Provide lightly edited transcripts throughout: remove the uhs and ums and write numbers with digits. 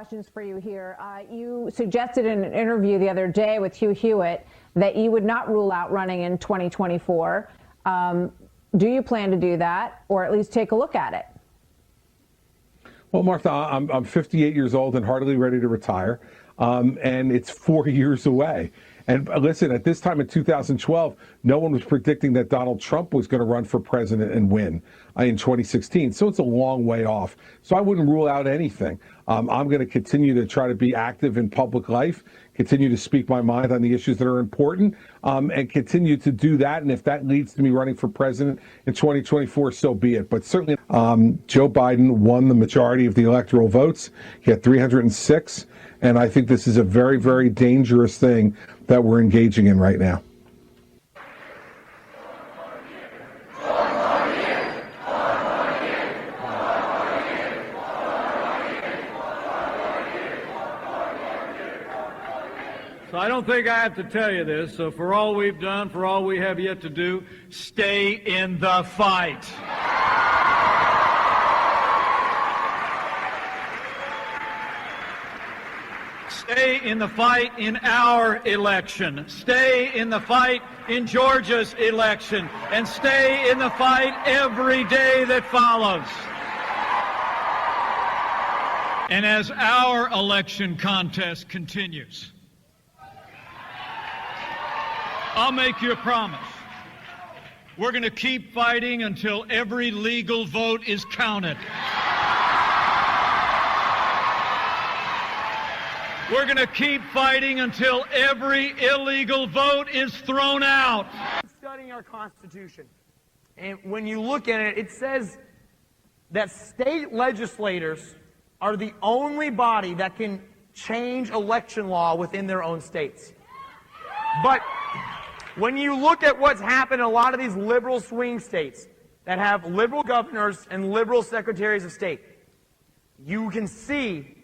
questions for you here. You suggested in an interview the other day with Hugh Hewitt that you would not rule out running in 2024. Do you plan to do that, or at least take a look at it? Well, Martha, I'm 58 years old and hardly ready to retire, and it's 4 years away. And listen, at this time in 2012, no one was predicting that Donald Trump was going to run for president and win in 2016. So it's a long way off. So I wouldn't rule out anything. I'm going to continue to try to be active in public life, continue to speak my mind on the issues that are important, and continue to do that. And if that leads to me running for president in 2024, so be it. But certainly, Joe Biden won the majority of the electoral votes. He had 306. And I think this is a very, very dangerous thing that we're engaging in right now. So I don't think I have to tell you this. So for all we've done, for all we have yet to do, stay in the fight. Stay in the fight in our election. Stay in the fight in Georgia's election. And stay in the fight every day that follows. And as our election contest continues, I'll make you a promise. We're going to keep fighting until every legal vote is counted. We're going to keep fighting until every illegal vote is thrown out. I'm studying our Constitution, and when you look at it, it says that state legislators are the only body that can change election law within their own states. But when you look at what's happened in a lot of these liberal swing states that have liberal governors and liberal secretaries of state, you can see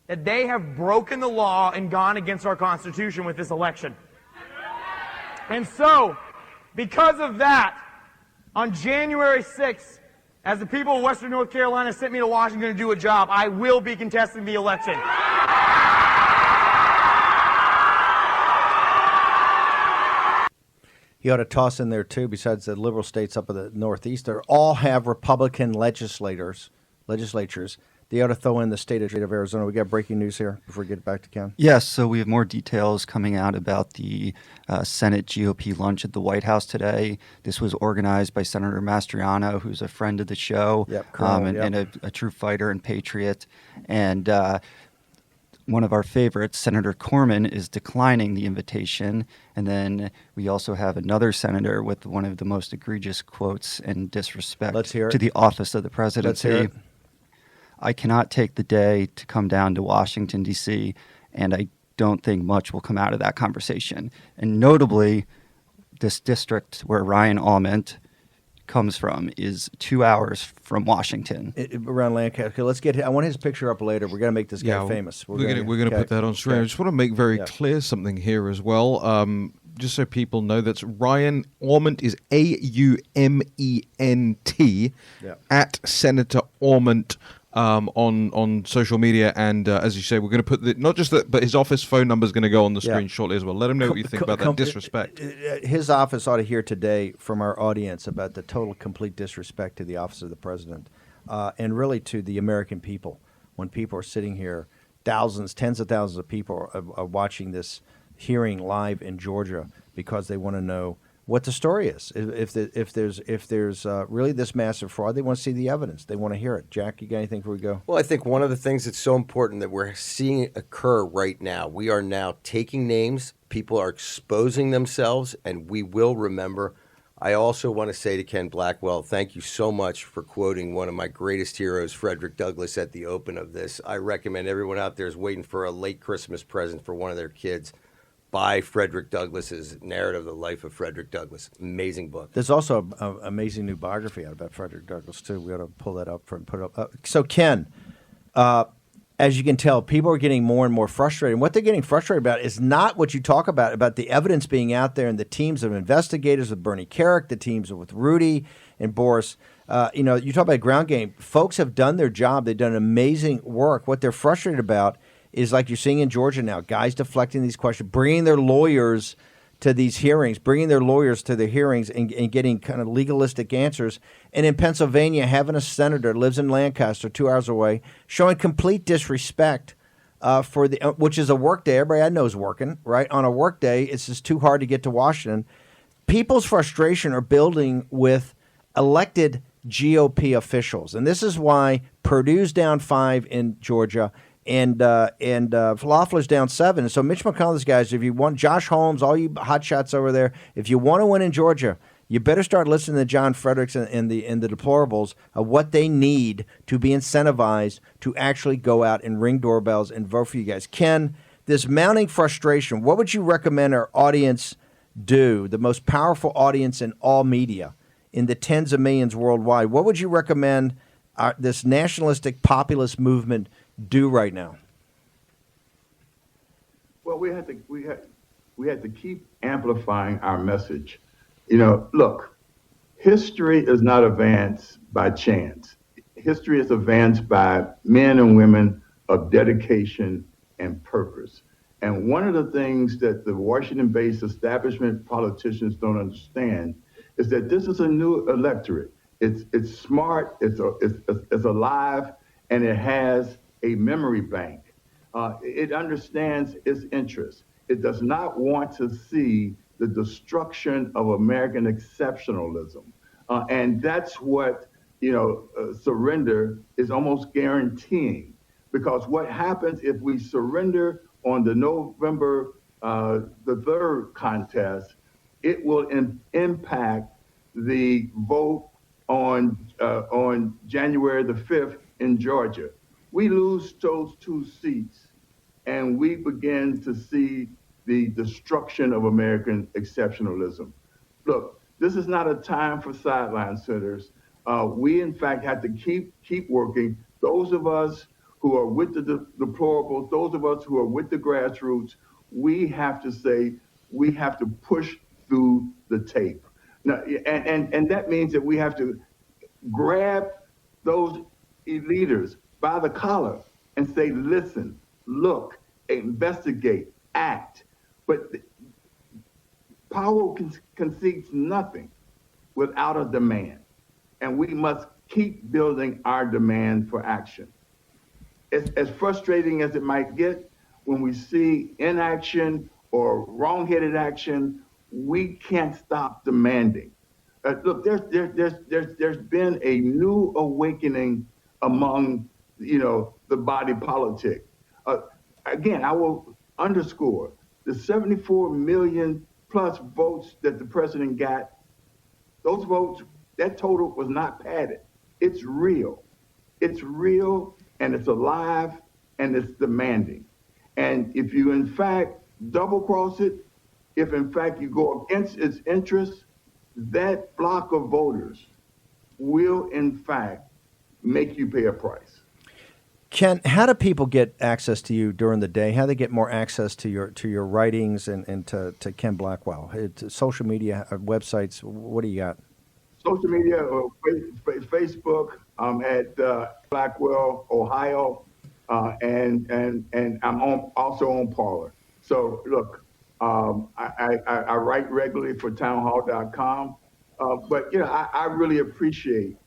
that they have broken the law and gone against our Constitution with this election. And so, because of that, on January 6th, as the people of Western North Carolina sent me to Washington to do a job, I will be contesting the election. You ought to toss in there, too, besides the liberal states up in the Northeast, they all have Republican legislatures. They ought to throw in the state of Arizona. We got breaking news here before we get back to Ken. Yes, so we have more details coming out about the Senate GOP lunch at the White House today. This was organized by Senator Mastriano, who's a friend of the show, and a true fighter and patriot. And one of our favorites, Senator Corman, is declining the invitation. And then we also have another senator with one of the most egregious quotes and disrespect to the office of the presidency. Let's hear it. I cannot take the day to come down to Washington, D.C., and I don't think much will come out of that conversation. And notably, this district where Ryan Almond comes from is 2 hours from Washington. Around Lancaster. Let's get. I want his picture up later. We're going to make this guy famous. We're going to put that on screen. I just want to make very clear something here as well. Just so people know, that's Ryan Almond is Aument at Senator Almond. On social media, and as you say, we're going to put not just that, but his office phone number is going to go on the screen shortly as well. Let him know what you think about that disrespect. His office ought to hear today from our audience about the total, complete disrespect to the office of the president, and really to the American people. When people are sitting here, thousands, tens of thousands of people are watching this hearing live in Georgia because they want to know what the story is. If there's really this massive fraud, they want to see the evidence. They want to hear it. Jack, you got anything before we go? Well, I think one of the things that's so important that we're seeing occur right now, we are now taking names, people are exposing themselves, and we will remember. I also want to say to Ken Blackwell, thank you so much for quoting one of my greatest heroes, Frederick Douglass, at the open of this. I recommend everyone out there is waiting for a late Christmas present for one of their kids. By Frederick Douglass's narrative, The Life of Frederick Douglass. Amazing book. There's also an amazing new biography out about Frederick Douglass, too. We ought to pull that up and put it up. So, Ken, as you can tell, people are getting more and more frustrated. And what they're getting frustrated about is not what you talk about the evidence being out there and the teams of investigators with Bernie Kerik, the teams with Rudy and Boris. You talk about ground game. Folks have done their job. They've done amazing work. What they're frustrated about is, like you're seeing in Georgia now, guys deflecting these questions, bringing their lawyers to these hearings, and getting kind of legalistic answers. And in Pennsylvania, having a senator lives in Lancaster, 2 hours away, showing complete disrespect for which is a work day. Everybody I know is working, right? On a work day, it's just too hard to get to Washington. People's frustration are building with elected GOP officials, and this is why Purdue's down 5 in Georgia, and Loeffler's down 7. And so Mitch McConnell's guys, if you want Josh Holmes, all you hotshots over there, if you want to win in Georgia, you better start listening to John Fredericks and the deplorables of what they need to be incentivized to actually go out and ring doorbells and vote for you guys. Ken, this mounting frustration, what would you recommend our audience do, the most powerful audience in all media, in the tens of millions worldwide? What would you recommend this nationalistic populist movement do right now? Well, we had to keep amplifying our message. Look, history is not advanced by chance. History is advanced by men and women of dedication and purpose. And one of the things that the Washington-based establishment politicians don't understand is that this is a new electorate. It's smart, it's alive, and it has a memory bank. It understands its interests. It does not want to see the destruction of American exceptionalism. And that's what, surrender is almost guaranteeing. Because what happens if we surrender on the November the 3rd contest, it will impact the vote on January the 5th in Georgia. We lose those 2 seats, and we begin to see the destruction of American exceptionalism. Look, this is not a time for sideline sitters. We, in fact, have to keep working. Those of us who are with the deplorables, those of us who are with the grassroots, we have to say, we have to push through the tape. Now, and that means that we have to grab those leaders by the collar and say, listen, look, investigate, act. But power concedes nothing without a demand. And we must keep building our demand for action. As frustrating as it might get, when we see inaction or wrong-headed action, we can't stop demanding. Look, there's been a new awakening among, the body politic. Again, I will underscore the 74 million plus votes that the president got. Those votes, that total was not padded. It's real. It's real, and it's alive, and it's demanding. And if you, in fact, double-cross it, if, in fact, you go against its interests, that block of voters will, in fact, make you pay a price. Ken, how do people get access to you during the day? How do they get more access to your writings and to Ken Blackwell? Social media, websites, what do you got? Social media, Facebook, at Blackwell, Ohio, and I'm also on Parler. So look, I write regularly for townhall.com, but I really appreciate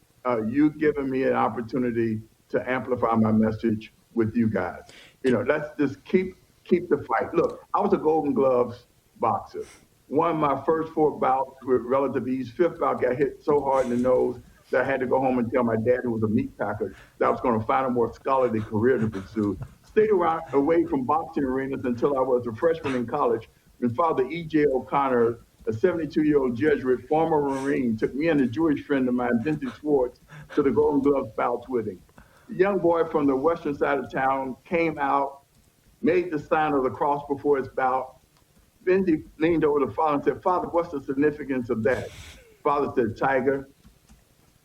you giving me an opportunity to amplify my message with you guys. Let's just keep the fight. Look, I was a Golden Gloves boxer. Won my first 4 bouts with relative ease. 5th bout got hit so hard in the nose that I had to go home and tell my dad, who was a meat packer, that I was going to find a more scholarly career to pursue. Stayed away from boxing arenas until I was a freshman in college, when Father E.J. O'Connor, a 72-year-old Jesuit, former Marine, took me and a Jewish friend of mine, Vincent Schwartz, to the Golden Gloves bouts with him. The young boy from the western side of town came out, made the sign of the cross before his bout. Benji leaned over to Father and said, Father, what's the significance of that? Father said, Tiger,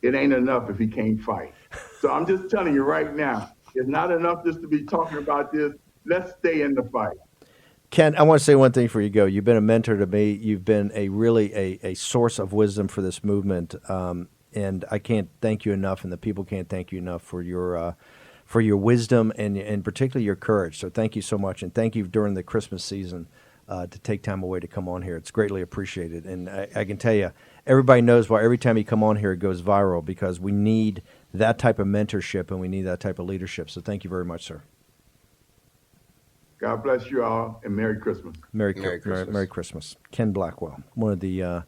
it ain't enough if he can't fight. So I'm just telling you right now, it's not enough just to be talking about this. Let's stay in the fight. Ken, I want to say one thing before you go. You've been a mentor to me. You've been a source of wisdom for this movement. And I can't thank you enough, and the people can't thank you enough for your wisdom and particularly your courage. So thank you so much, and thank you during the Christmas season to take time away to come on here. It's greatly appreciated. And I can tell you, everybody knows why every time you come on here it goes viral, because we need that type of mentorship and we need that type of leadership. So thank you very much, sir. God bless you all, and Merry Christmas. Merry Christmas. Ken Blackwell, one of the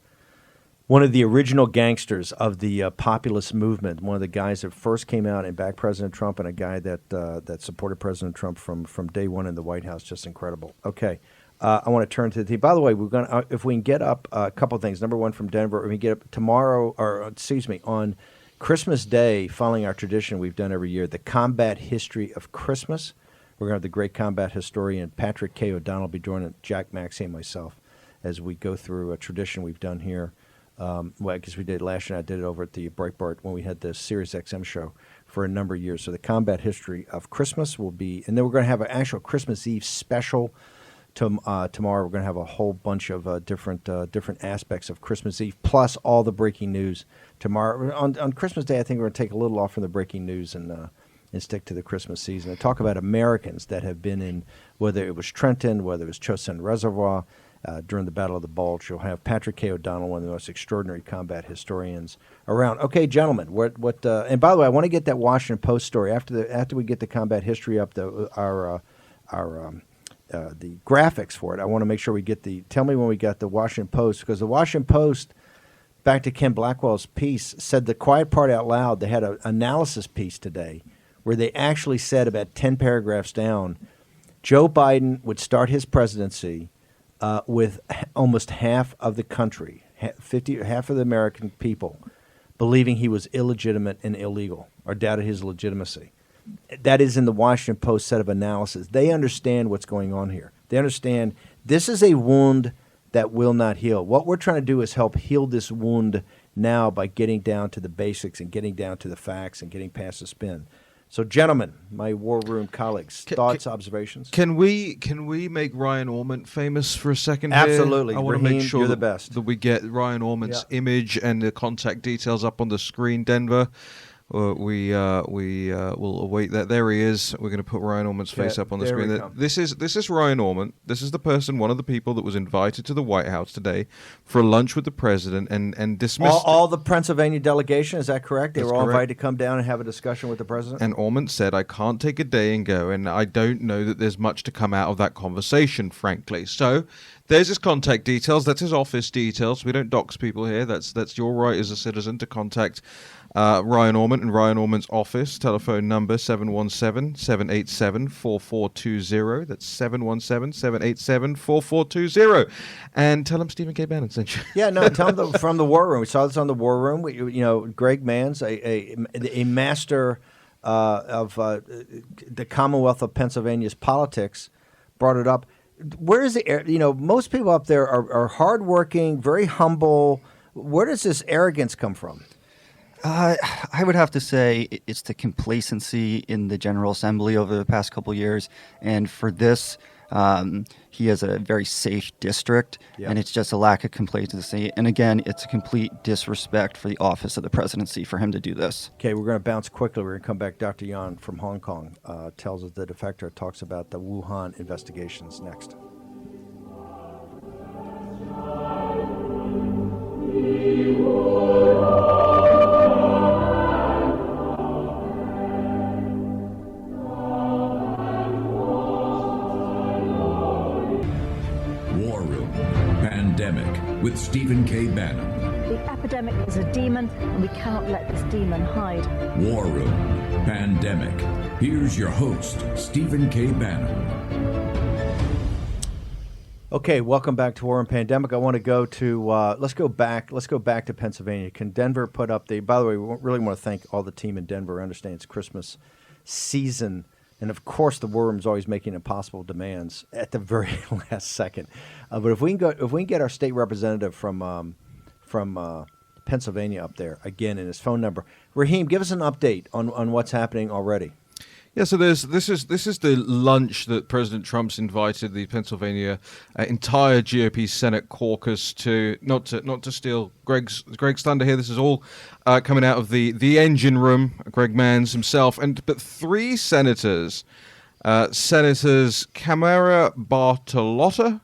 original gangsters of the populist movement, one of the guys that first came out and backed President Trump, and a guy that supported President Trump from day one in the White House. Just incredible. Okay, I want to turn to the team. By the way, we're going if we can get up a couple of things. Number one, from Denver, we get up tomorrow, on Christmas Day, following our tradition we've done every year, the combat history of Christmas. We're going to have the great combat historian Patrick K. O'Donnell be joining Jack Maxey and myself as we go through a tradition we've done here. Well, I guess we did last year. I did it over at the Breitbart when we had the Sirius XM show for a number of years. So the combat history of Christmas will be, and then we're going to have an actual Christmas Eve special tomorrow. We're going to have a whole bunch of different aspects of Christmas Eve, plus all the breaking news tomorrow. On Christmas Day, I think we're going to take a little off from the breaking news and stick to the Christmas season and talk about Americans that have been in, whether it was Trenton, whether it was Chosin Reservoir, during the Battle of the Bulge. You'll have Patrick K. O'Donnell, one of the most extraordinary combat historians around. Okay, gentlemen, what? And by the way, I want to get that Washington Post story after we get the combat history up, the graphics for it. I want to make sure we get tell me when we got the Washington Post, because the Washington Post, back to Ken Blackwell's piece, said the quiet part out loud. They had an analysis piece today where they actually said, about 10 paragraphs down, Joe Biden would start his presidency with almost half of the country, half of the American people, believing he was illegitimate and illegal or doubted his legitimacy. That is in the Washington Post set of analysis. They understand what's going on here. They understand this is a wound that will not heal. What we're trying to do is help heal this wound now by getting down to the basics and getting down to the facts and getting past the spin. So, gentlemen, my war room colleagues, thoughts, observations? Can we make Ryan Ormond famous for a second here? Absolutely. I want to make sure you're the best. that we get Ryan Ormond's image and the contact details up on the screen, Denver. We will await that. There he is. We're going to put Ryan Ormond's face up on the screen. This is Ryan Ormond. This is the person, one of the people that was invited to the White House today for lunch with the president and dismissed. All the Pennsylvania delegation, is that correct? They were all correct. invited to come down and have a discussion with the president? And Ormond said, I can't take a day and go, and I don't know that there's much to come out of that conversation, frankly. So there's his contact details. That's his office details. We don't dox people here. That's your right as a citizen to contact Ryan Ormond and Ryan Ormond's office. Telephone number 717-787-4420. That's 717-787-4420. And tell them Stephen K. Bannon sent you. Yeah, no, tell them from the War Room. We saw this on the War Room. Greg Manns, a master of the Commonwealth of Pennsylvania's politics, brought it up. Where is the air? Most people up there are hardworking, very humble. Where does this arrogance come from? I would have to say it's the complacency in the General Assembly over the past couple of years. And for this, he has a very safe district, and it's just a lack of complacency. And again, it's a complete disrespect for the office of the presidency for him to do this. Okay, we're going to bounce quickly. We're going to come back. Dr. Yan from Hong Kong tells us the defector, talks about the Wuhan investigations next. With Stephen K. Bannon. The epidemic is a demon, and we cannot let this demon hide. War Room, Pandemic. Here's your host, Stephen K. Bannon. Okay, welcome back to War Room Pandemic. I want to go to let's go back to Pennsylvania. Can Denver put up by the way, we really want to thank all the team in Denver. I understand it's Christmas season. And, of course, the War Room is always making impossible demands at the very last second. But if we can get our state representative from Pennsylvania up there, again, and his phone number. Raheem, give us an update on what's happening already. Yeah, so this is the lunch that President Trump's invited the Pennsylvania entire GOP Senate caucus to. Not to steal Greg's thunder here. This is all coming out of the engine room. Greg Manns himself, but three senators, Senators Camara Bartolotta,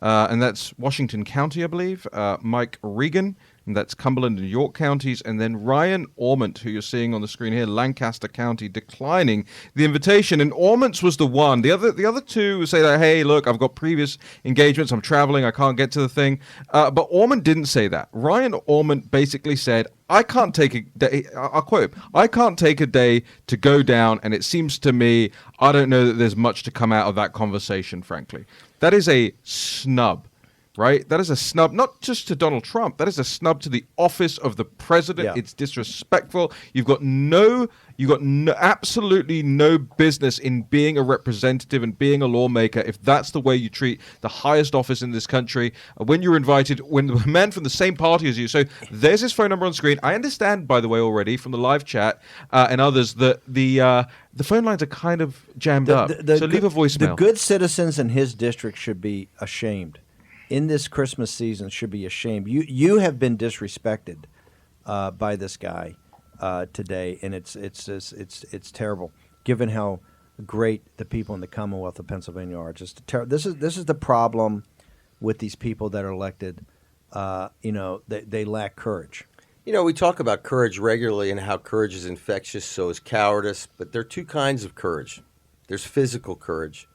and that's Washington County, I believe. Mike Regan. And that's Cumberland and York counties, and then Ryan Ormont, who you're seeing on the screen here, Lancaster County, declining the invitation. And Ormont's was the one. The other two say that, hey, look, I've got previous engagements, I'm traveling, I can't get to the thing. But Ormont didn't say that. Ryan Ormont basically said, I can't take a day, I'll quote him, I can't take a day to go down, and it seems to me, I don't know that there's much to come out of that conversation, frankly. That is a snub. Right? That is a snub, not just to Donald Trump. That is a snub to the office of the president. Yeah. It's disrespectful. You've got absolutely no business in being a representative and being a lawmaker if that's the way you treat the highest office in this country. When you're invited, when the man from the same party as you. So there's his phone number on screen. I understand, by the way, already from the live chat and others that the phone lines are kind of jammed up. So leave a voicemail. The good citizens in his district should be ashamed. In this Christmas season, should be ashamed. You have been disrespected by this guy today, and it's terrible. Given how great the people in the Commonwealth of Pennsylvania are, just this is the problem with these people that are elected. They lack courage. We talk about courage regularly and how courage is infectious, so is cowardice. But there are two kinds of courage. There's physical courage.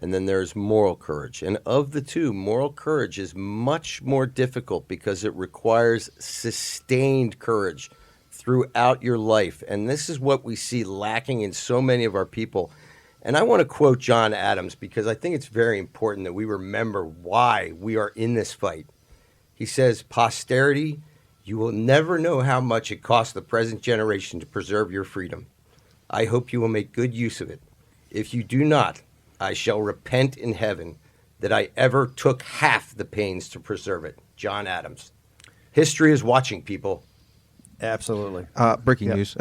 And then there's moral courage. And of the two, moral courage is much more difficult because it requires sustained courage throughout your life. And this is what we see lacking in so many of our people. And I want to quote John Adams because I think it's very important that we remember why we are in this fight. He says, "Posterity, you will never know how much it cost the present generation to preserve your freedom. I hope you will make good use of it. If you do not, I shall repent in heaven that I ever took half the pains to preserve it." John Adams. History is watching, people. Absolutely. Breaking news.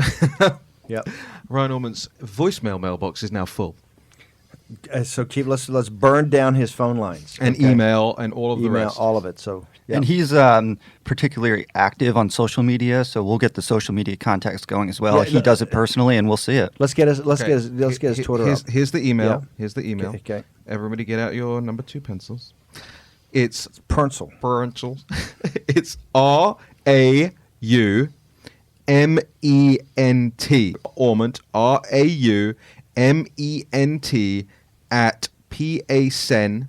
Yep. Ryan Ormont's voicemail mailbox is now full. So let's burn down his phone lines and email and all of the rest. All of it. So. Yep. And he's particularly active on social media, so we'll get the social media contacts going as well. Yeah, he does it personally, and we'll see it. Let's get his Twitter up. Here's the email. Yeah. Here's the email. Okay. Everybody, get out your number 2 pencils. It's Pernsel. It's RAUMENT. Ormont. RAUMENT at pacen.gov.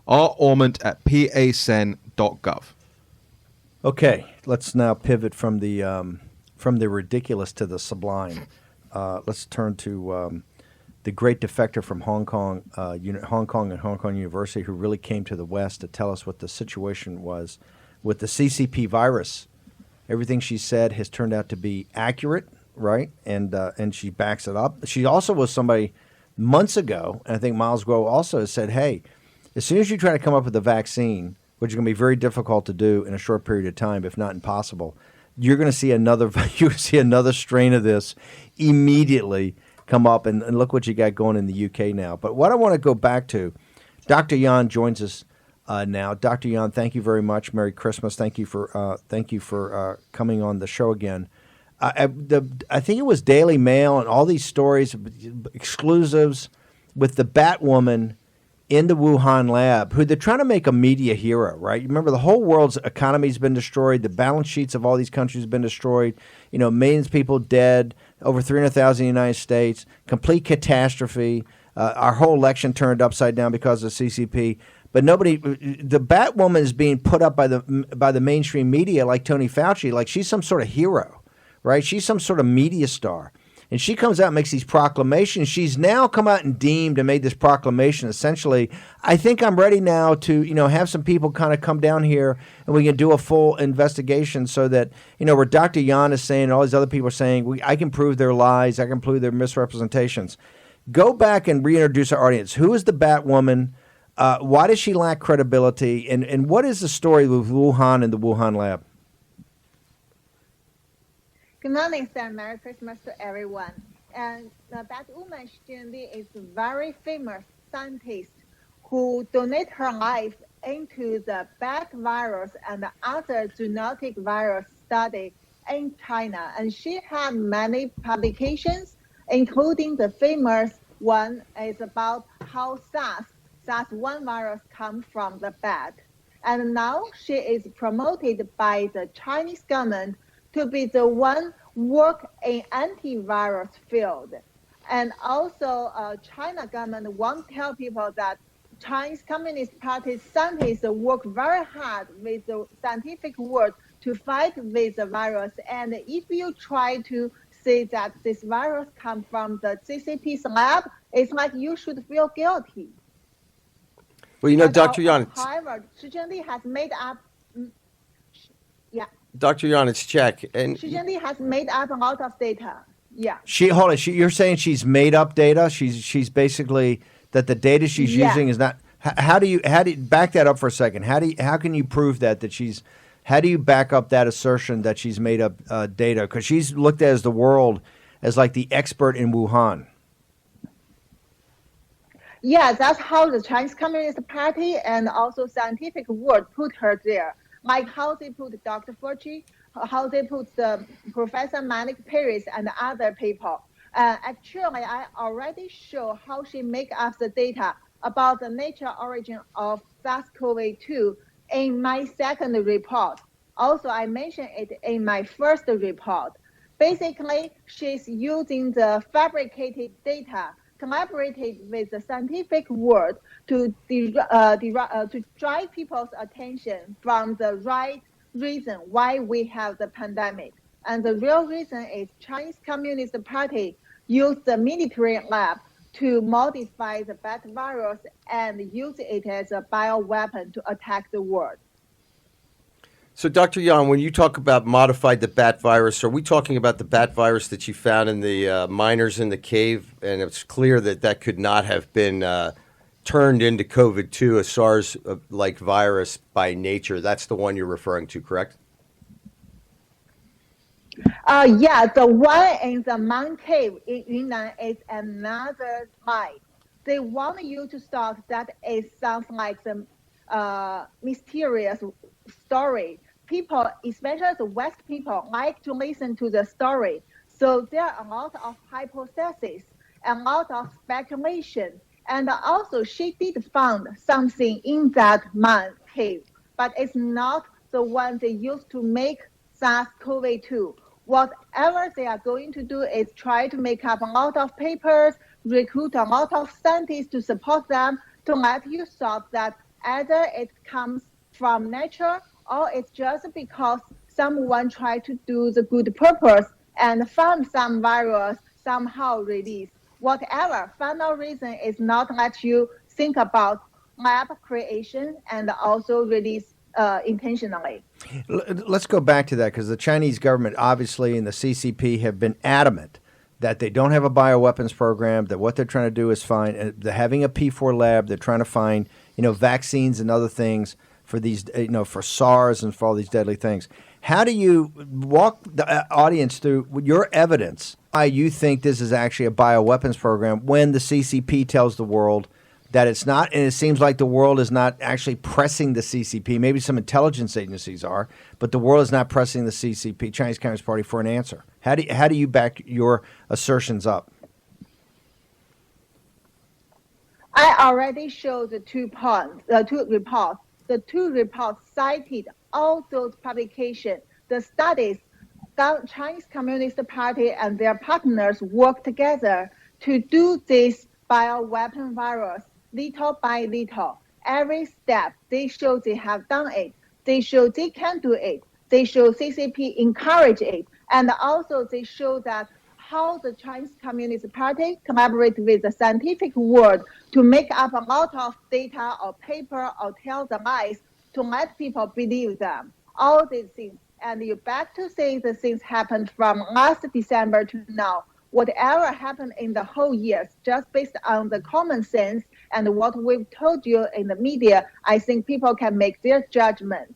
Ormont at pacen.gov. Okay, let's now pivot from the ridiculous to the sublime. Let's turn to the great defector from Hong Kong and Hong Kong University, who really came to the West to tell us what the situation was with the CCP virus. Everything she said has turned out to be accurate, right? And she backs it up. She also was somebody months ago, and I think Miles Groh also said, hey, as soon as you try to come up with a vaccine, which is going to be very difficult to do in a short period of time, if not impossible, you're going to see another strain of this immediately come up, and look what you got going in the UK now. But what I want to go back to, Dr. Yan joins us now. Dr. Yan, thank you very much. Merry Christmas. Thank you for coming on the show again. I think it was Daily Mail and all these stories, exclusives with the Batwoman in the Wuhan lab, who they're trying to make a media hero, right? You remember the whole world's economy's been destroyed. The balance sheets of all these countries have been destroyed. Millions of people dead, over 300,000 in the United States, complete catastrophe. Our whole election turned upside down because of CCP. But the Batwoman is being put up by the mainstream media like Tony Fauci, like she's some sort of hero, right? She's some sort of media star. And she comes out and makes these proclamations. She's now come out and deemed and made this proclamation essentially, I think I'm ready now to, have some people kind of come down here and we can do a full investigation so that, where Dr. Yan is saying and all these other people are saying, I can prove their lies, I can prove their misrepresentations. Go back and reintroduce our audience. Who is the Batwoman? Why does she lack credibility? And what is the story with Wuhan and the Wuhan lab? Good morning, sir. Merry Christmas to everyone. And that woman, Xinli, is a very famous scientist who donated her life into the bat virus and other zoonotic virus study in China. And she had many publications, including the famous one is about how SARS-1 virus comes from the bat. And now she is promoted by the Chinese government to be the one work in antivirus field. And also China government won't tell people that Chinese Communist Party scientists work very hard with the scientific world to fight with the virus. And if you try to say that this virus comes from the CCP's lab, it's like you should feel guilty. Well, you know, Dr. Yan. However, Xi Jinping has made up. Yeah. Dr. Yan, it's check. And Xi Jinping has made up a lot of data. Yeah. Hold on. You're saying she's made up data? She's basically that the data she's using is not. How do you back that up for a second? How can you prove that she's? How do you back up that assertion that she's made up data? Because she's looked at as the world as like the expert in Wuhan. Yeah, that's how the Chinese Communist Party and also scientific world put her there. Like how they put Dr. Fauci, how they put the Professor Manik Paris and other people. Actually, I already show how she make up the data about the nature origin of SARS-CoV-2 in my second report. Also, I mentioned it in my first report. Basically, she's using the fabricated data collaborated with the scientific world to drive people's attention from the right reason why we have the pandemic. And the real reason is Chinese Communist Party used the military lab to modify the bat virus and use it as a bioweapon to attack the world. So, Dr. Yan, when you talk about modified the bat virus, are we talking about the bat virus that you found in the miners in the cave? And it's clear that could not have been turned into COVID-2, a SARS-like virus by nature. That's the one you're referring to, correct? Yeah, the one in the Mount Cave in Yunnan is another lie. They want you to start that it sounds like some mysterious story. People, especially the West people, like to listen to the story. So there are a lot of hypotheses, a lot of speculation. And also she did find something in that man cave, but it's not the one they used to make SARS-CoV-2. Whatever they are going to do is try to make up a lot of papers, recruit a lot of scientists to support them, to let you thought that either it comes from nature or it's just because someone tried to do the good purpose and found some virus somehow released. Whatever, final reason is not let you think about lab creation and also release intentionally. Let's go back to that because the Chinese government obviously and the CCP have been adamant that they don't have a bioweapons program, that what they're trying to do is find, they're having a P4 lab, they're trying to find, vaccines and other things for these, for SARS and for all these deadly things. How do you walk the audience through your evidence why you think this is actually a bioweapons program when the CCP tells the world that it's not, and it seems like the world is not actually pressing the CCP. Maybe some intelligence agencies are, but the world is not pressing the CCP, Chinese Communist Party, for an answer. How do you back your assertions up? I already showed the two reports. The two reports cited all those publications, the studies. The Chinese Communist Party and their partners work together to do this bioweapon virus little by little. Every step, they show they have done it. They show they can do it. They show CCP encourage it. And also they show that how the Chinese Communist Party collaborate with the scientific world to make up a lot of data or paper or tell the lies to let people believe them. All these things. And you back to say the things happened from last December to now. Whatever happened in the whole year, just based on the common sense and what we've told you in the media, I think people can make their judgment.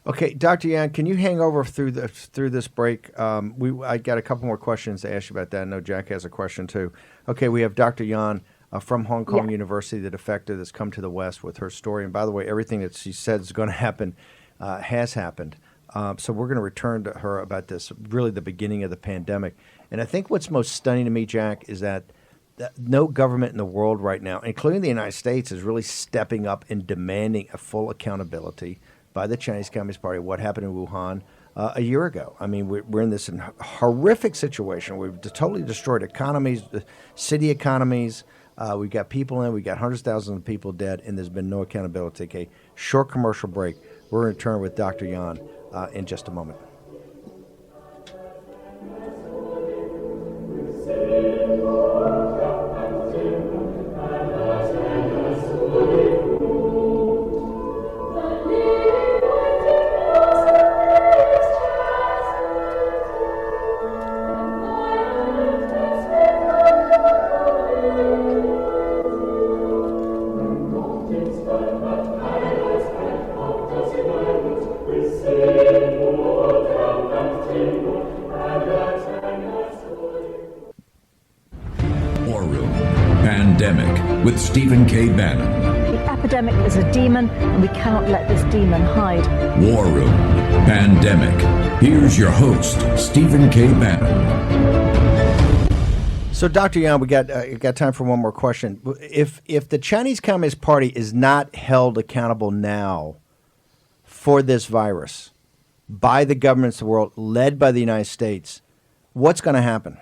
Okay, Dr. Yan, can you hang over through this break? I got a couple more questions to ask you about that. I know Jack has a question too. Okay, we have Dr. Yan from Hong Kong University, the defector that's come to the West with her story. And by the way, everything that she said is going to happen has happened. So we're going to return to her about this, really the beginning of the pandemic. And I think what's most stunning to me, Jack, is that no government in the world right now, including the United States, is really stepping up and demanding a full accountability by the Chinese Communist Party what happened in Wuhan a year ago. I mean, we're in this horrific situation. We've totally destroyed economies, city economies. We've got people we've got hundreds of thousands of people dead, and there's been no accountability. Okay, short commercial break. We're going to return with Dr. Yan in just a moment. With Stephen K. Bannon. The epidemic is a demon, and we cannot let this demon hide. War Room, Pandemic. Here's your host, Stephen K. Bannon. So, Dr. Yan, we got time for one more question. If the Chinese Communist Party is not held accountable now for this virus by the governments of the world, led by the United States, what's going to happen?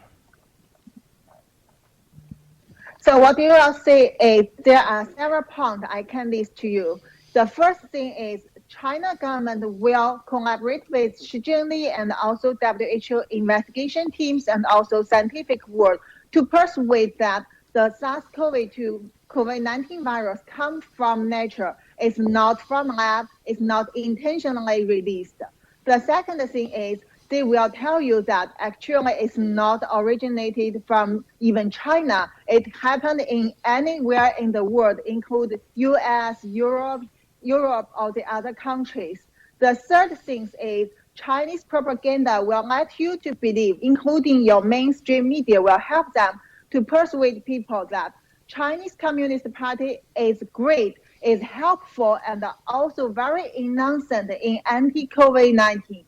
So what you will see is there are several points I can list to you. The first thing is China government will collaborate with Xi Jinping and also WHO investigation teams and also scientific world to persuade that the SARS-CoV-2 COVID-19 virus comes from nature. It's not from lab. It's not intentionally released. The second thing is they will tell you that actually it's not originated from even China. It happened in anywhere in the world, including US, Europe, or the other countries. The third thing is Chinese propaganda will let you to believe, including your mainstream media, will help them to persuade people that Chinese Communist Party is great, is helpful, and also very innocent in anti-COVID-19.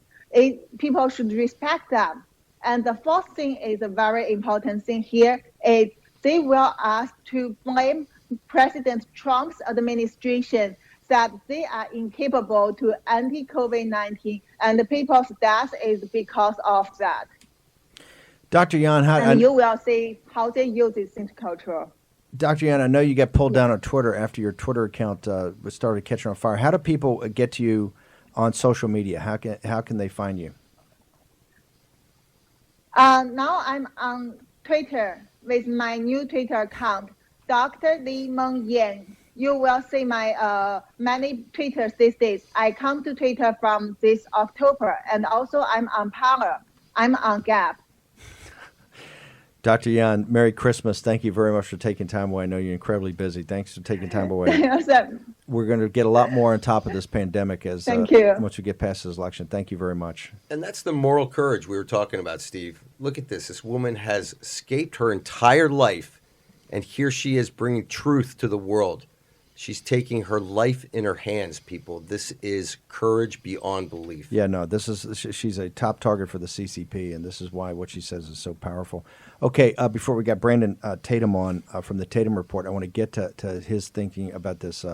People should respect them. And the fourth thing is a very important thing here is they will ask to blame President Trump's administration that they are incapable to anti-COVID-19 and the people's death is because of that. Dr. Yan, and you will see how they use it in culture. Dr. Yan, I know you got pulled down on Twitter after your Twitter account started catching on fire. How do people get to you on social media? How can they find you? Now I'm on Twitter with my new Twitter account, Dr. Li Meng Yan. You will see my many Twitters these days. I come to Twitter from this October, and also I'm on Parler. I'm on Gap. Dr. Yan, Merry Christmas. Thank you very much for taking time away. I know you're incredibly busy. Thanks for taking time away. We're going to get a lot more on top of this pandemic as once we get past this election. Thank you very much. And that's the moral courage we were talking about, Steve. Look at this. This woman has escaped her entire life, and here she is bringing truth to the world. She's taking her life in her hands, people. This is courage beyond belief. Yeah, no, she's a top target for the CCP, and this is why what she says is so powerful. Okay, before we got Brandon Tatum on from the Tatum Report, I want to get to his thinking about this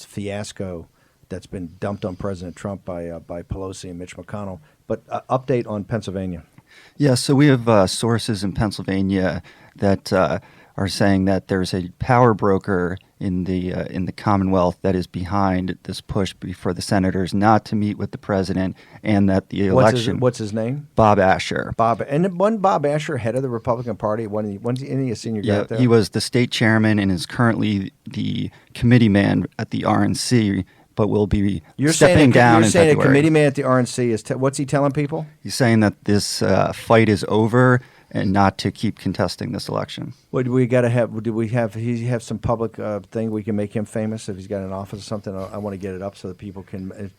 fiasco that's been dumped on President Trump by Pelosi and Mitch McConnell. But update on Pennsylvania. Yeah, so we have sources in Pennsylvania that are saying that there's a power broker in the Commonwealth that is behind this push for the senators not to meet with the president, and that the election. What's his name? Bob Asher. And wasn't Bob Asher head of the Republican Party? Wasn't he a senior guy out there? He was the state chairman and is currently the committee man at the RNC, but will be stepping down in February. You're saying a committee man at the RNC is what's he telling people? He's saying that this fight is over, and not to keep contesting this election. What do we got to have? Do we have? He have some public thing we can make him famous if he's got an office or something? I want to get it up so that people can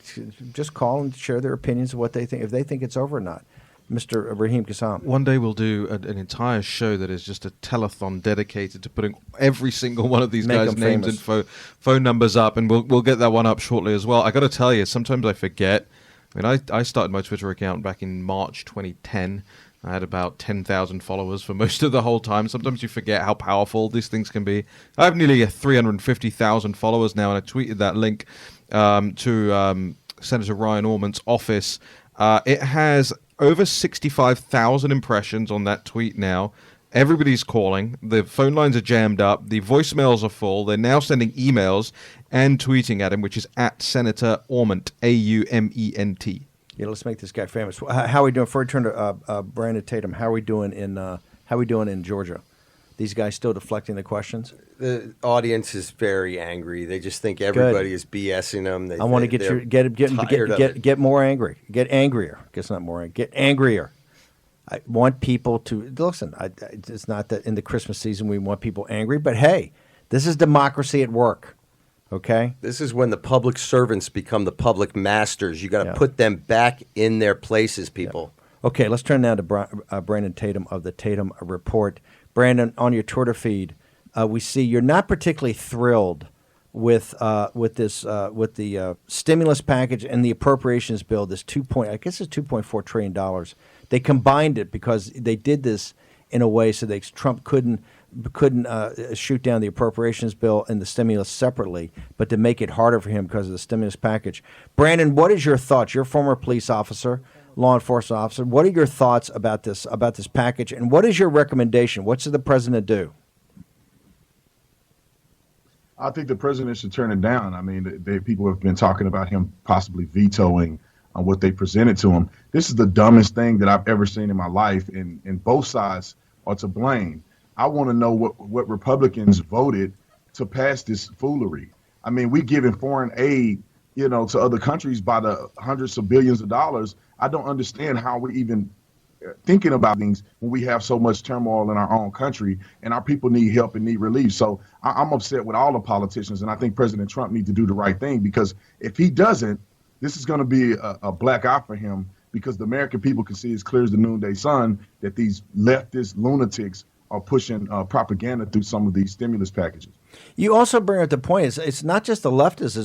just call and share their opinions of what they think, if they think it's over or not. Mr. Raheem Kassam. One day we'll do an entire show that is just a telethon dedicated to putting every single one of these guys' names and phone numbers up, and we'll get that one up shortly as well. I got to tell you, sometimes I forget. I mean, I started my Twitter account back in March 2010. I had about 10,000 followers for most of the whole time. Sometimes you forget how powerful these things can be. I have nearly 350,000 followers now, and I tweeted that link to Senator Ryan Ormond's office. It has over 65,000 impressions on that tweet now. Everybody's calling. The phone lines are jammed up. The voicemails are full. They're now sending emails and tweeting at him, which is at Senator Ormond, Aument. Yeah, let's make this guy famous. How are we doing? Before we turn to Brandon Tatum, how are we doing in Georgia? These guys still deflecting the questions? The audience is very angry. They just think everybody is BSing them. I want to get more angry. Get angrier. Guess not more angry. Get angrier. I want people to listen. It's not that in the Christmas season we want people angry, but hey, this is democracy at work. Okay? This is when the public servants become the public masters. You got to put them back in their places, people. Yeah. Okay, let's turn now to Brandon Tatum of the Tatum Report. Brandon, on your Twitter feed, we see you're not particularly thrilled with the stimulus package and the appropriations bill. This $2.4 trillion. They combined it because they did this in a way so that Trump couldn't shoot down the appropriations bill and the stimulus separately, but to make it harder for him because of the stimulus package. Brandon, what is your thoughts? You're a former police officer, law enforcement officer. What are your thoughts about this package, and what is your recommendation? What should the president do? I think the president should turn it down. I mean, people have been talking about him possibly vetoing what they presented to him. This is the dumbest thing that I've ever seen in my life, and both sides are to blame. I want to know what Republicans voted to pass this foolery. I mean, we giving foreign aid, to other countries by the hundreds of billions of dollars. I don't understand how we even thinking about things when we have so much turmoil in our own country and our people need help and need relief. So I'm upset with all the politicians, and I think President Trump needs to do the right thing, because if he doesn't, this is going to be a black eye for him, because the American people can see as clear as the noonday sun that these leftist lunatics are pushing propaganda through some of these stimulus packages. You also bring up the point, it's not just the leftists,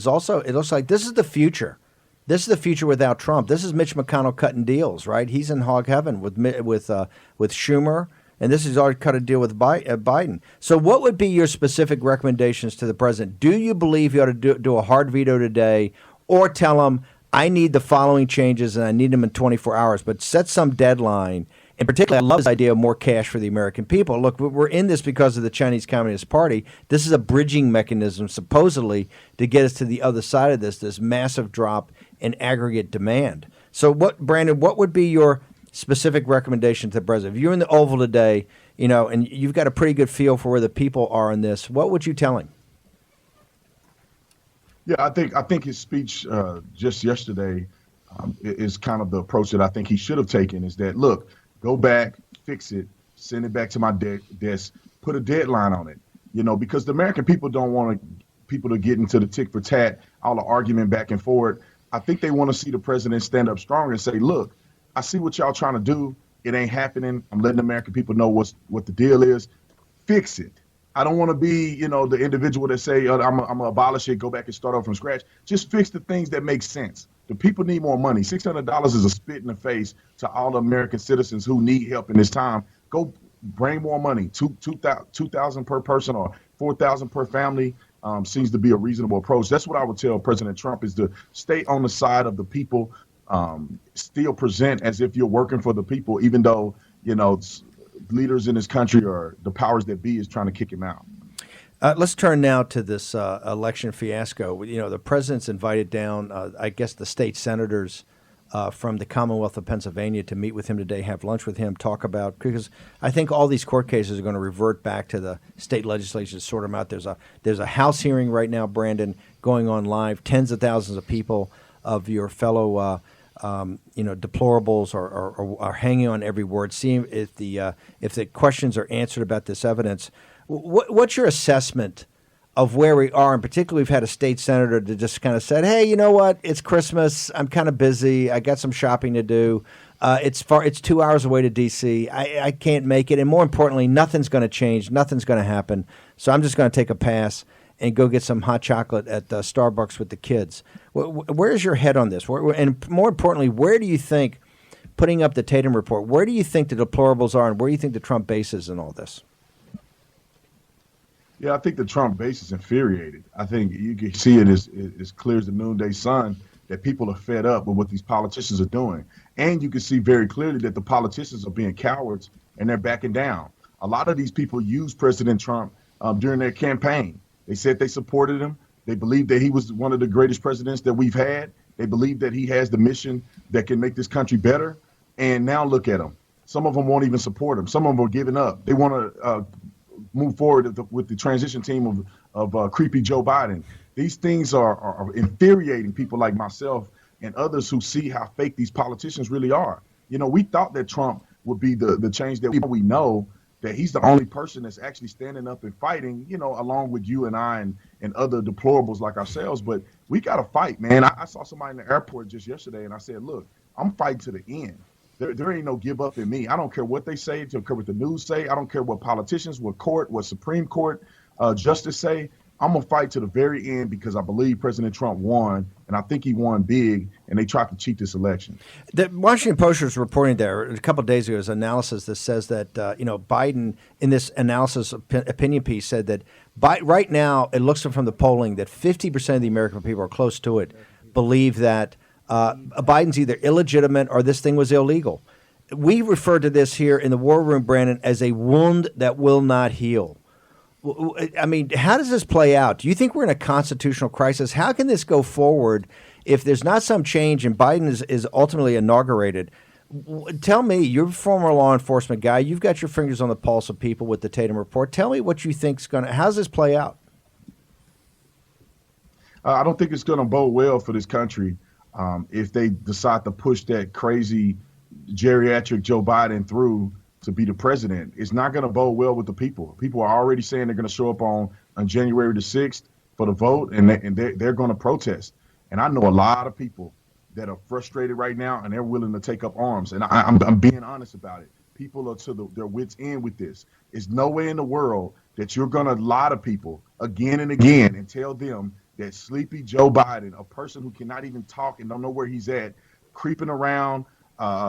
it looks like this is the future. This is the future without Trump. This is Mitch McConnell cutting deals, right? He's in hog heaven with Schumer, and this is already cut a deal with Biden. So what would be your specific recommendations to the president? Do you believe you ought to do a hard veto today, or tell him, I need the following changes and I need them in 24 hours, but set some deadline? In particular, I love this idea of more cash for the American people. Look, we're in this because of the Chinese Communist Party. This is a bridging mechanism, supposedly, to get us to the other side of this massive drop in aggregate demand. So, Brandon, what would be your specific recommendation to the president? If you're in the Oval today, and you've got a pretty good feel for where the people are in this, what would you tell him? Yeah, I think his speech just yesterday is kind of the approach that I think he should have taken, is that, look, go back, fix it, send it back to my desk, put a deadline on it, because the American people don't want people to get into the tick for tat, all the argument back and forth. I think they want to see the president stand up strong and say, look, I see what y'all trying to do. It ain't happening. I'm letting the American people know what the deal is. Fix it. I don't want to be, the individual that say, I'm going to abolish it, go back and start over from scratch. Just fix the things that make sense. The people need more money. $600 is a spit in the face to all the American citizens who need help in this time. Go bring more money. $2,000 per person or $4,000 per family seems to be a reasonable approach. That's what I would tell President Trump, is to stay on the side of the people, still present as if you're working for the people, even though, leaders in this country or the powers that be is trying to kick him out. Let's turn now to this election fiasco. The president's invited down, I guess, the state senators from the Commonwealth of Pennsylvania to meet with him today, have lunch with him, talk about, because I think all these court cases are going to revert back to the state legislature to sort them out. There's a House hearing right now, Brandon, going on live. Tens of thousands of people of your fellow deplorables are hanging on every word, seeing if the questions are answered about this evidence. What's your assessment of where we are? And particularly, we've had a state senator that just kind of said, hey, you know what? It's Christmas. I'm kind of busy. I got some shopping to do. It's 2 hours away to D.C. I can't make it. And more importantly, nothing's going to change. Nothing's going to happen. So I'm just going to take a pass and go get some hot chocolate at Starbucks with the kids. Where's your head on this? And more importantly, where do you think, putting up the Tatum report, where do you think the deplorables are, and where do you think the Trump base is in all this? Yeah, I think the Trump base is infuriated. I think you can see it as clear as the noonday sun that people are fed up with what these politicians are doing. And you can see very clearly that the politicians are being cowards and they're backing down. A lot of these people used President Trump during their campaign. They said they supported him. They believed that he was one of the greatest presidents that we've had. They believe that he has the mission that can make this country better. And now look at him. Some of them won't even support him. Some of them are giving up. They want to move forward with the transition team of creepy Joe Biden. These things are infuriating people like myself and others who see how fake these politicians really are. We thought that Trump would be the change that we know, that he's the only person that's actually standing up and fighting, along with you and I and other deplorables like ourselves. But we got to fight, man. I saw somebody in the airport just yesterday, and I said, look, I'm fighting to the end. There ain't no give up in me. I don't care what they say. I don't care what the news say. I don't care what politicians, what court, what Supreme Court justice say. I'm going to fight to the very end because I believe President Trump won, and I think he won big, and they tried to cheat this election. The Washington Post was reporting there a couple of days ago, there's analysis that says that, Biden, in this analysis opinion piece, said that right now, it looks from the polling that 50% of the American people, are close to it, believe that Biden's either illegitimate or this thing was illegal. We refer to this here in the War Room, Brandon, as a wound that will not heal. I mean, how does this play out? Do you think we're in a constitutional crisis? How can this go forward if there's not some change and Biden is ultimately inaugurated? Tell me, you're a former law enforcement guy. You've got your fingers on the pulse of people with the Tatum report. Tell me what you think's going to – how does this play out? I don't think it's going to bode well for this country if they decide to push that crazy geriatric Joe Biden through to be the president. It's not going to bode well with the people. People are already saying they're going to show up on January the 6th for the vote, and they're going to protest. And I know a lot of people that are frustrated right now, and they're willing to take up arms. And I'm being honest about it. People are to their wits' end with this. There's no way in the world that you're going to lie to people again and again and tell them that sleepy Joe Biden, a person who cannot even talk and don't know where he's at, creeping around,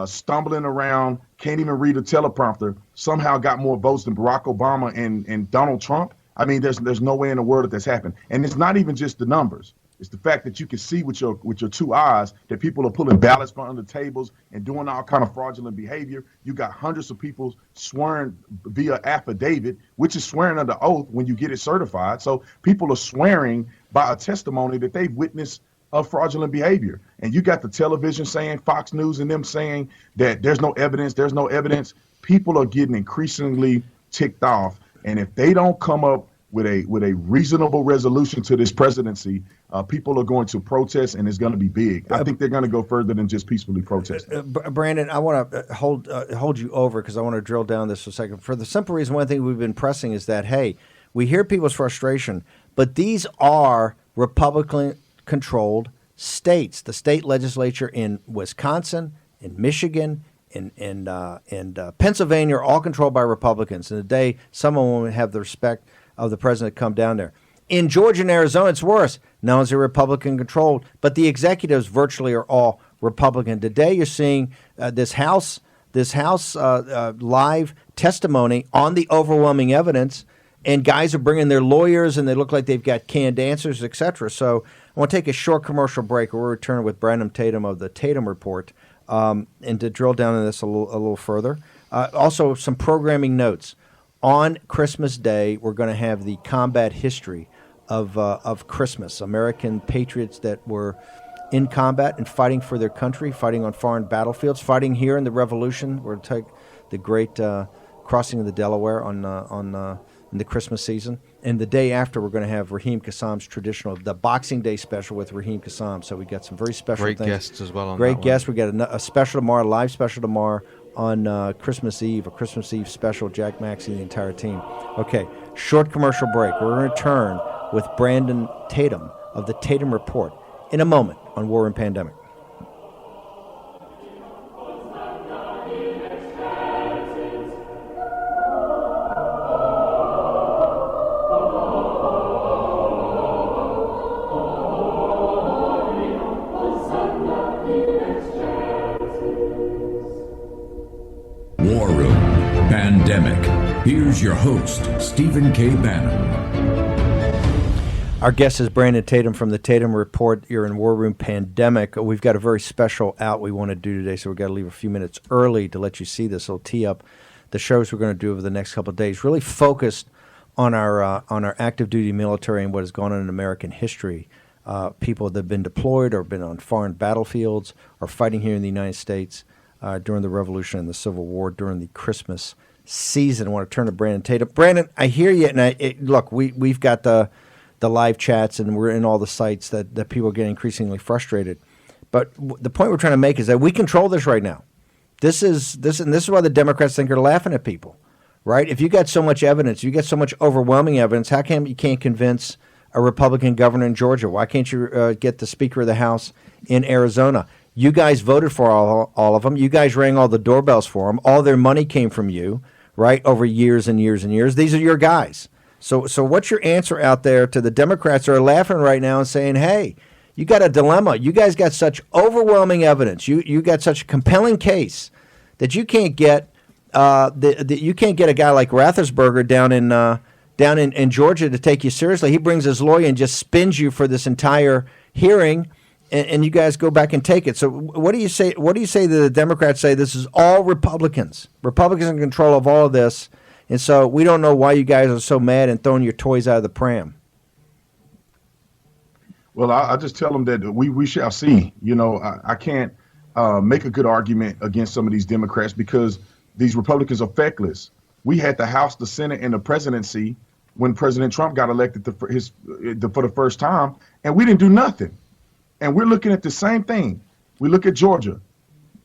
stumbling around, can't even read a teleprompter, somehow got more votes than Barack Obama and Donald Trump. I mean, there's no way in the world that that's happened. And it's not even just the numbers. It's the fact that you can see with your two eyes that people are pulling ballots from under tables and doing all kind of fraudulent behavior. You got hundreds of people swearing via affidavit, which is swearing under oath when you get it certified. So people are swearing by a testimony that they've witnessed of fraudulent behavior. And you got the television saying, Fox News and them saying that there's no evidence. People are getting increasingly ticked off. And if they don't come up with a reasonable resolution to this presidency, people are going to protest, and it's going to be big. I think they're going to go further than just peacefully protesting. Brandon, I want to hold you over because I want to drill down this for a second. For the simple reason, one thing we've been pressing is that, hey, we hear people's frustration, but these are Republican-controlled states. The state legislature in Wisconsin, in Michigan, and Pennsylvania are all controlled by Republicans. And today, someone will have the respect of the president come down there. In Georgia and Arizona, it's worse. Not only is it Republican-controlled, but the executives virtually are all Republican. Today, you're seeing this House live testimony on the overwhelming evidence, and guys are bringing their lawyers, and they look like they've got canned answers, etc. So I want to take a short commercial break. We'll return with Brandon Tatum of the Tatum Report, and to drill down on this a little further. Also, some programming notes. On Christmas Day, we're going to have the combat history of Christmas. American patriots that were in combat and fighting for their country, fighting on foreign battlefields, fighting here in the Revolution. We're going to take the great crossing of the Delaware on in the Christmas season. And the day after, we're going to have Raheem Kassam's traditional, the Boxing Day special with Raheem Kassam. So we got some very special Great things. guests as well on Great that guests. We got a special tomorrow, live special tomorrow on Christmas Eve, a Christmas Eve special, Jack Maxey and the entire team. Okay, short commercial break. We're going to return with Brandon Tatum of the Tatum Report in a moment on War and Pandemic. War Room Pandemic. Here's your host, Stephen K. Bannon. Our guest is Brandon Tatum from the Tatum Report. You're in War Room Pandemic. We've got a very special out we want to do today, so we've got to leave a few minutes early to let you see this. It'll tee up the shows we're going to do over the next couple of days, really focused on our active duty military and what has gone on in American history. People that have been deployed or been on foreign battlefields or fighting here in the United States during the Revolution and the Civil War during the Christmas season. I want to turn to Brandon Tatum. Brandon, I hear you, and look, we've got the live chats, and we're in all the sites that people get increasingly frustrated. But the point we're trying to make is that we control this right now. This is why the Democrats think they're laughing at people, right? If you got so much evidence, you get so much overwhelming evidence, how come you can't convince a Republican governor in Georgia? Why can't you get the Speaker of the House in Arizona? You guys voted for all of them. You guys rang all the doorbells for them. All their money came from you, right, over years and years and years. These are your guys. So what's your answer out there to the Democrats who are laughing right now and saying, hey, you got a dilemma. You guys got such overwhelming evidence. You got such a compelling case that you can't get you can't get a guy like Rathersberger down in Georgia to take you seriously. He brings his lawyer and just spins you for this entire hearing, and you guys go back and take it. So what do you say? What do you say to the Democrats? Say this is all Republicans. Republicans in control of all of this, and so we don't know why you guys are so mad and throwing your toys out of the pram. Well, I just tell them that we shall see. You know, I can't make a good argument against some of these Democrats because these Republicans are feckless. We had the House, the Senate, and the presidency when President Trump got elected for the first time, and we didn't do nothing. And we're looking at the same thing. We look at Georgia.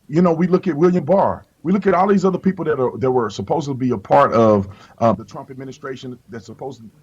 You know, we look at William Barr. We look at all these other people that were supposed to be a part of the Trump administration that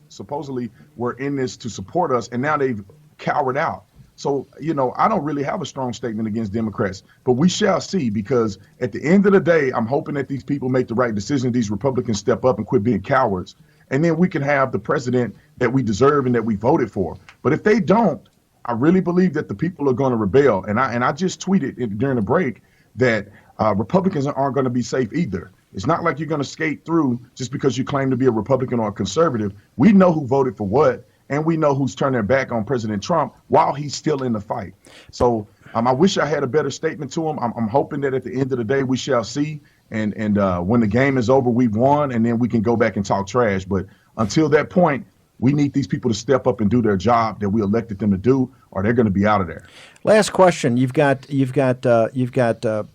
supposedly were in this to support us, and now they've cowered out. So, you know, I don't really have a strong statement against Democrats, but we shall see, because at the end of the day, I'm hoping that these people make the right decision. These Republicans step up and quit being cowards, and then we can have the president that we deserve and that we voted for. But if they don't, I really believe that the people are going to rebel. And I just tweeted during the break that Republicans aren't going to be safe either. It's not like you're going to skate through just because you claim to be a Republican or a conservative. We know who voted for what, and we know who's turned their back on President Trump while he's still in the fight. So I wish I had a better statement to him. I'm hoping that at the end of the day, we shall see. And when the game is over, we've won, and then we can go back and talk trash. But until that point, we need these people to step up and do their job that we elected them to do, or they're going to be out of there. Last question: You've got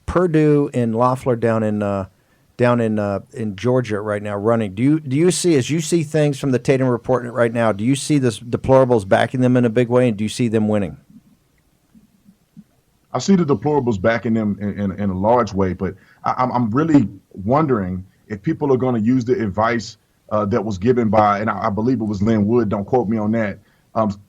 Purdue and Loeffler down in Georgia right now running. Do you see, as you see things from the Tatum Report right now, do you see the deplorables backing them in a big way, and do you see them winning? I see the deplorables backing them in a large way, but I'm really wondering if people are going to use the advice that was given by, and I believe it was Lynn Wood, don't quote me on that,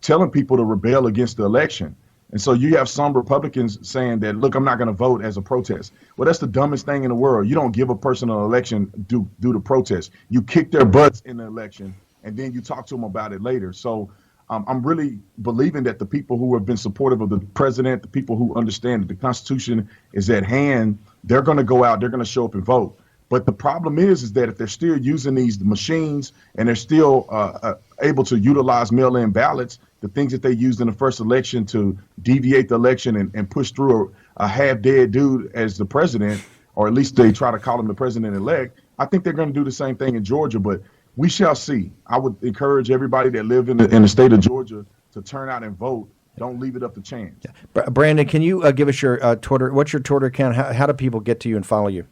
telling people to rebel against the election. And so you have some Republicans saying that, look, I'm not going to vote as a protest. Well, that's the dumbest thing in the world. You don't give a person an election due to protest. You kick their butts in the election, and then you talk to them about it later. So I'm really believing that the people who have been supportive of the president, the people who understand that the Constitution is at hand, they're going to go out, they're going to show up and vote. But the problem is that if they're still using these machines and they're still able to utilize mail-in ballots, the things that they used in the first election to deviate the election and push through a half-dead dude as the president, or at least they try to call him the president-elect, I think they're going to do the same thing in Georgia. But we shall see. I would encourage everybody that live in the state of Georgia to turn out and vote. Don't leave it up to chance. Yeah. Brandon, can you give us your Twitter? What's your Twitter account? How do people get to you and follow you?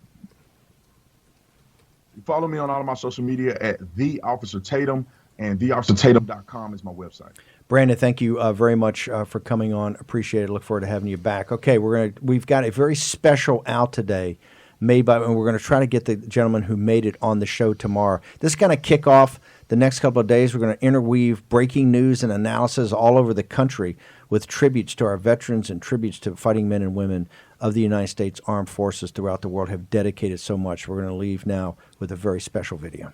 follow me on all of my social media at The Officer Tatum, and theofficertatum.com is my website. Brandon, thank you very much for coming on. Appreciate it. Look forward to having you back. Okay, we've got a very special out today, and we're going to try to get the gentleman who made it on the show tomorrow. This is going to kick off the next couple of days. We're going to interweave breaking news and analysis all over the country with tributes to our veterans and tributes to fighting men and women of the United States Armed Forces throughout the world have dedicated so much. We're going to leave now with a very special video.